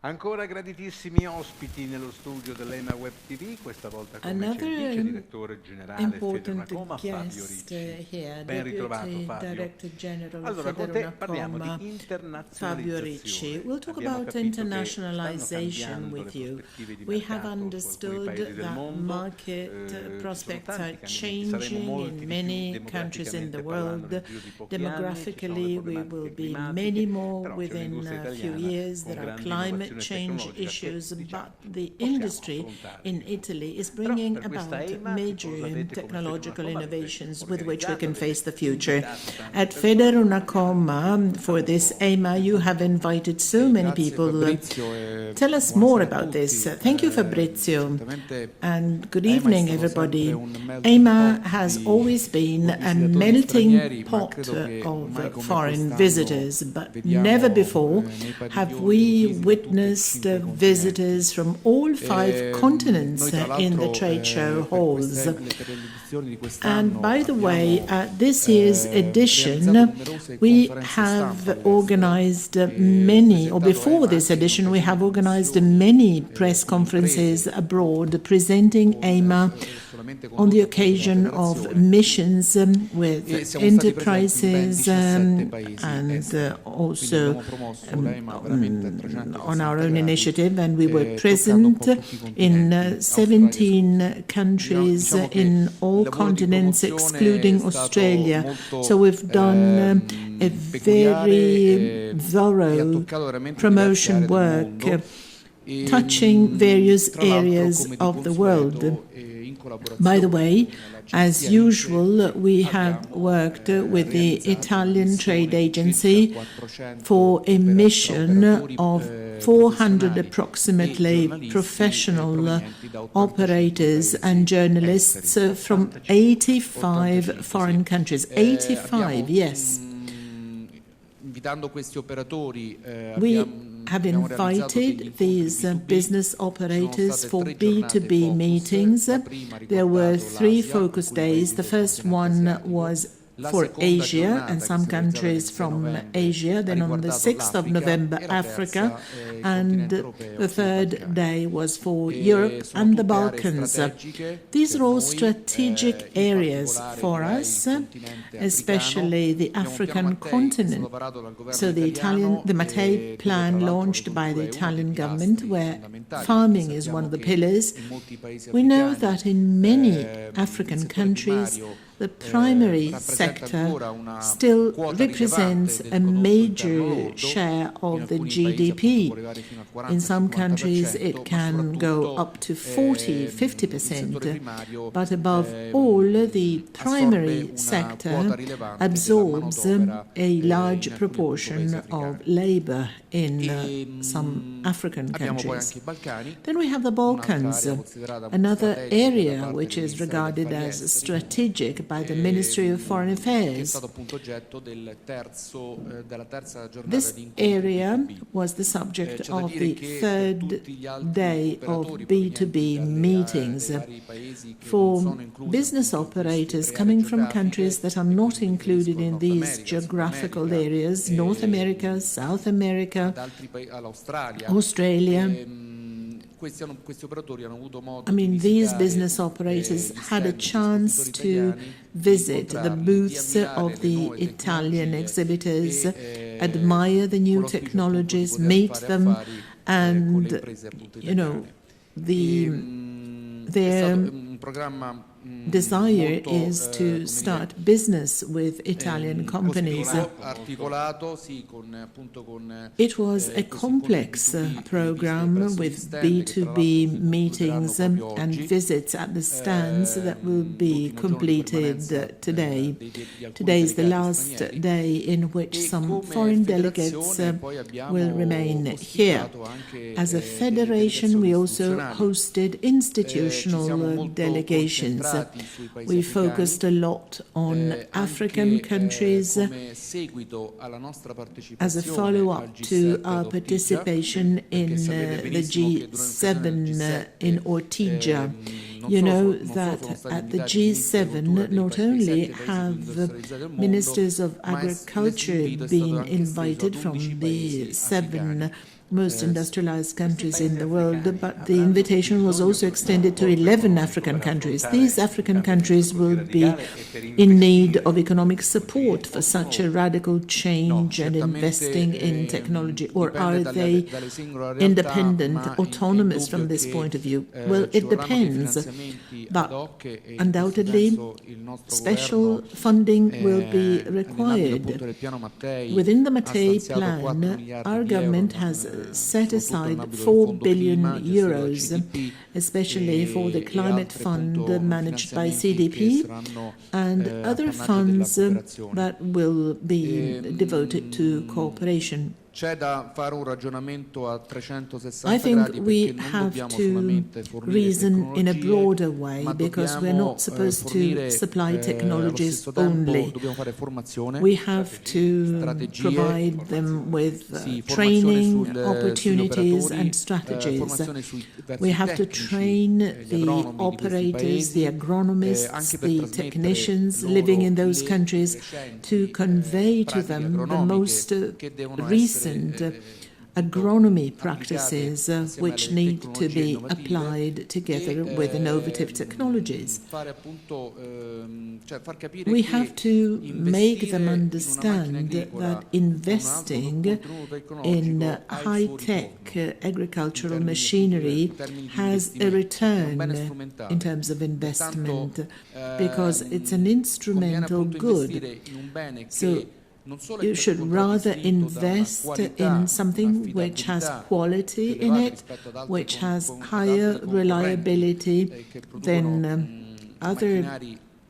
Ancora graditissimi ospiti nello studio dell'EIMA Web TV, questa volta con me c'è il vice direttore generale FederUnacoma, Fabio Ricci. Ben ritrovato Fabio. Allora, con te parliamo di internazionalizzazione. We'll talk about internationalization with you. We have understood that market prospects are changing in many countries in the world. Demographically, we will be many more within a few years. There are climate change issues, but the industry in Italy is bringing about major technological innovations with which we can face the future. At FederUnacoma, for this EIMA, you have invited so many people. Tell us more about this. Thank you, Fabrizio, and good evening, everybody. EIMA has always been a melting pot of foreign visitors, but never before have we witnessed visitors from all 5 continents in the trade show halls. And by the way, at this year's edition, we have organized many, or before this edition, we have organized many press conferences abroad presenting EIMA on the occasion of missions with enterprises and also on our own initiative, and we were present in 17 countries in all continents excluding Australia. So we've done a very thorough promotion work touching various areas of the world. By the way, as usual, we have worked with the Italian Trade Agency for a mission of 400 approximately professional operators and journalists from 85 foreign countries. 85, yes. We have invited these business operators for B2B meetings. There were 3 focus days. The first one was for Asia and some countries from Asia. Then on the 6th of November, Africa. And the third day was for Europe and the Balkans. These are all strategic areas for us, especially the African continent. So the Mattei plan launched by the Italian government, where farming is one of the pillars. We know that in many African countries, the primary sector still represents a major share of the GDP. In some countries, it can go up to 40–50%. But above all, the primary sector absorbs a large proportion of labor in some African countries. Then we have the Balkans, another area which is regarded as strategic by the Ministry of Foreign Affairs. This area was the subject of the third day of B2B meetings for business operators coming from countries that are not included in these geographical areas: North America, South America, Australia. I mean, these business operators had a chance to visit the booths of the Italian exhibitors, admire the new technologies, meet them, and, their desire is to start business with Italian companies. It was a complex program with B2B meetings and visits at the stands that will be completed today. Today is the last day in which some foreign delegates will remain here. As a federation, we also hosted institutional delegations. We focused a lot on African countries as a follow-up to our participation in the G7 in Ortigia. You know that at the G7, not only have ministers of agriculture been invited from the 7 most industrialized countries in the world, but the invitation was also extended to 11 African countries. These African countries will be in need of economic support for such a radical change and investing in technology, or are they independent, autonomous from this point of view? Well, it depends, but undoubtedly special funding will be required. Within the Mattei plan, our government has set aside 4 billion euros, especially for the climate fund managed by CDP and other funds that will be devoted to cooperation. I think we have to reason in a broader way, because we're not supposed to supply technologies only. We have to provide them with training opportunities and strategies. We have to train the operators, the agronomists, the technicians living in those countries to convey to them the most recent agronomy practices which need to be applied together with innovative technologies. We have to make them understand that investing in high-tech agricultural machinery has a return in terms of investment, because it's an instrumental good. So you should rather invest in something which has quality in it, which has higher reliability than other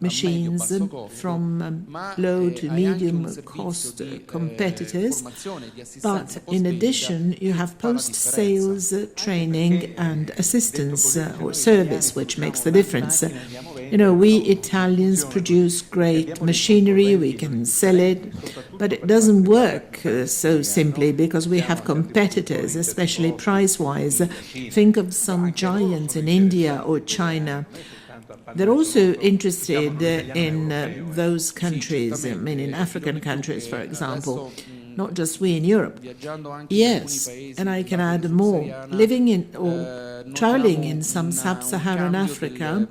machines from low to medium cost competitors. But in addition, you have post-sales training and assistance or service, which makes the difference. You know, we Italians produce great machinery, we can sell it, but it doesn't work so simply, because we have competitors, especially price-wise. Think of some giants in India or China. They're also interested in those countries, I mean in African countries, for example, not just we in Europe. Yes, and I can add more. Living in or traveling in some sub-Saharan Africa,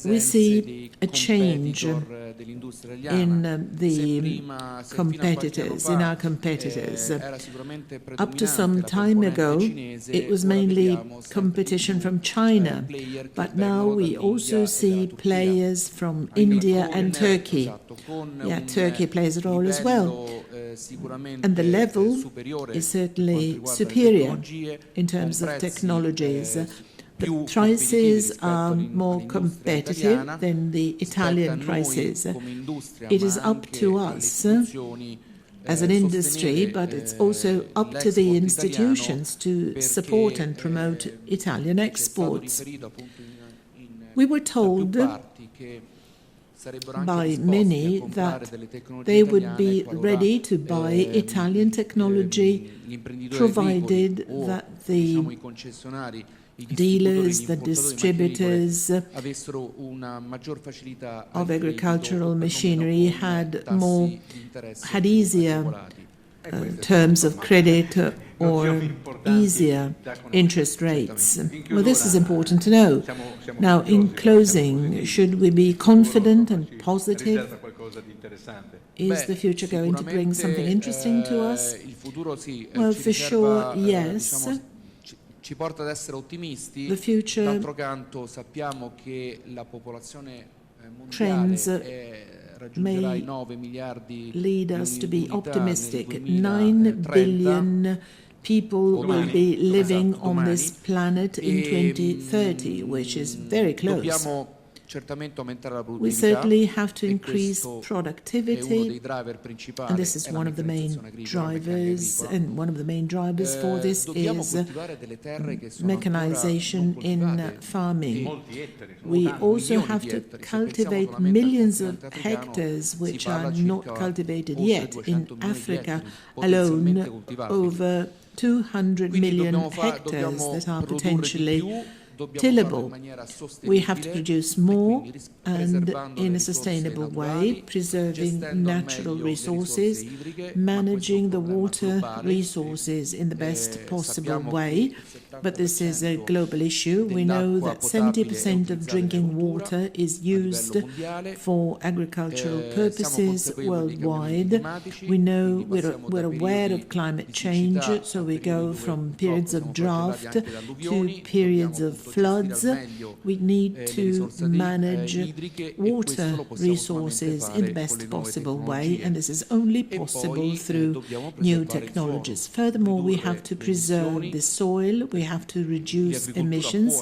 we see a change in the competitors, in our competitors. Up to some time ago, it was mainly competition from China, but now we also see players from India and Turkey. Yeah, Turkey plays a role as well. And the level is certainly superior in terms of technologies. The prices are more competitive than the Italian prices. It is up to us as an industry, but it's also up to the institutions to support and promote Italian exports. We were told by many that they would be ready to buy Italian technology, provided that the dealers, the distributors of agricultural machinery had easier terms of credit or easier interest rates. Well, this is important to know. Now, in closing, should we be confident and positive? Is the future going to bring something interesting to us? Well, for sure, yes. The future trends may lead us to be optimistic. 9 billion people will be living on this planet in 2030, which is very close. We certainly have to increase productivity, and this is one of the main drivers, and one of the main drivers for this is mechanization in farming. We also have to cultivate millions of hectares which are not cultivated yet. In Africa alone, over 200 million hectares that are potentially tillable. We have to produce more and in a sustainable way, preserving natural resources, managing the water resources in the best possible way. But this is a global issue. We know that 70% of drinking water is used for agricultural purposes worldwide. We know we're aware of climate change, so we go from periods of drought to periods of floods. We need to manage water resources in the best possible way, and this is only possible through new technologies. Furthermore, we have to preserve the soil, we have to reduce emissions.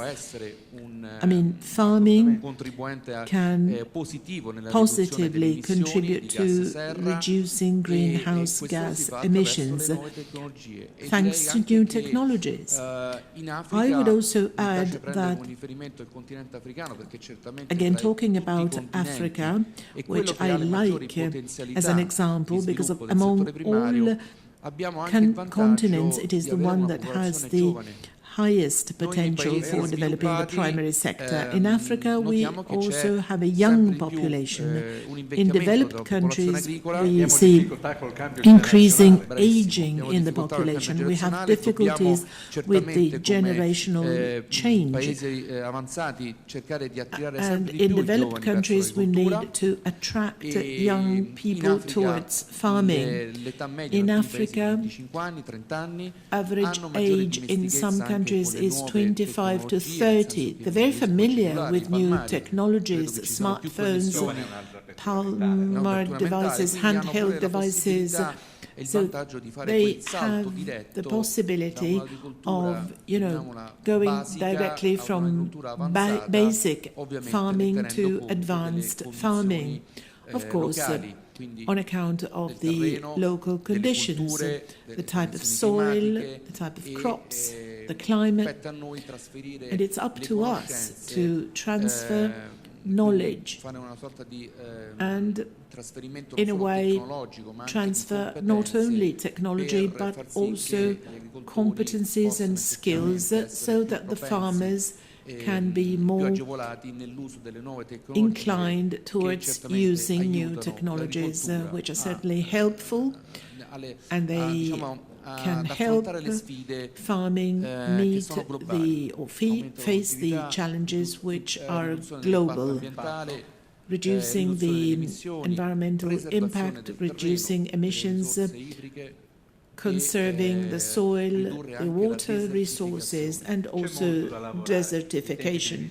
I mean, farming can positively contribute to reducing greenhouse gas emissions thanks to new technologies. I would also add that, again, talking about Africa, which I like as an example, because among all continents, it is the one that has the highest potential for developing the primary sector. In Africa, we also have a young population. In developed countries, we see increasing aging in the population. We have difficulties with the generational change. And in developed countries, we need to attract young people towards farming. In Africa, average age in some countries is 25 to 30. They're very familiar with new technologies, smartphones, palmar devices, handheld devices. So they have the possibility of, going directly from basic farming to advanced farming. Of course, on account of the local conditions, the type of soil, the type of crops, the climate, and it's up to us to transfer knowledge and, in a way, transfer not only technology but also competencies and skills so that the farmers can be more inclined towards using new technologies, which are certainly helpful, and they can help farming meet face the challenges which are global. Reducing the environmental impact, reducing emissions, conserving the soil, the water resources, and also desertification.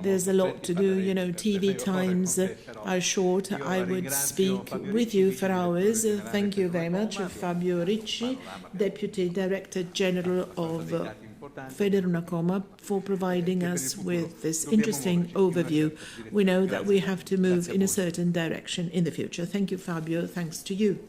There's a lot to do. TV times are short. I would speak with you for hours. Thank you very much, Fabio Ricci, Deputy Director General of FederUnacoma, for providing us with this interesting overview. We know that we have to move in a certain direction in the future. Thank you, Fabio. Thanks to you.